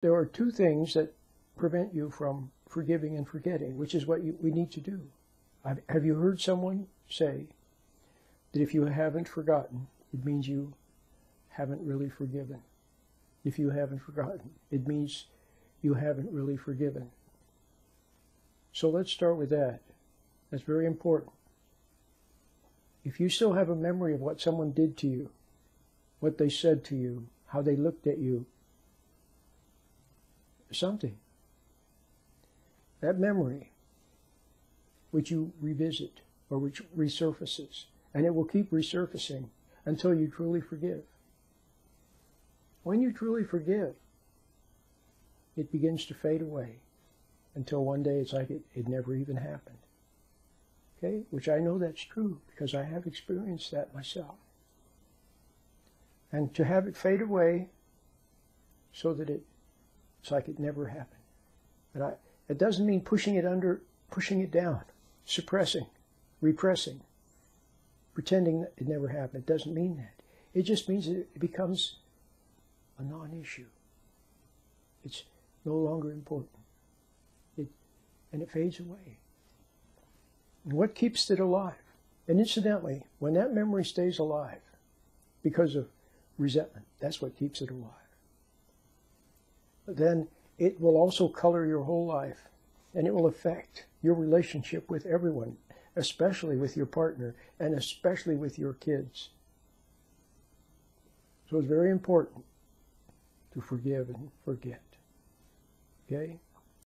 there are two things that prevent you from forgiving and forgetting, which is what we need to do. Have you heard someone say that if you haven't forgotten, it means you haven't really forgiven? If you haven't forgotten, it means you haven't really forgiven. So let's start with that. That's very important. If you still have a memory of what someone did to you, what they said to you, how they looked at you, something, that memory, which you revisit or which resurfaces, and it will keep resurfacing until you truly forgive. When you truly forgive, it begins to fade away until one day it's like it never even happened. Okay? Which I know that's true because I have experienced that myself. And to have it fade away so that it's like it never happened. And it doesn't mean pushing it down, suppressing, repressing, pretending that it never happened. It doesn't mean that. It just means that it becomes a non-issue. It's no longer important. And it fades away. And what keeps it alive? And incidentally, when that memory stays alive because of resentment, that's what keeps it alive. But then it will also color your whole life, and it will affect your relationship with everyone, especially with your partner, and especially with your kids. So it's very important to forgive and forget. Okay?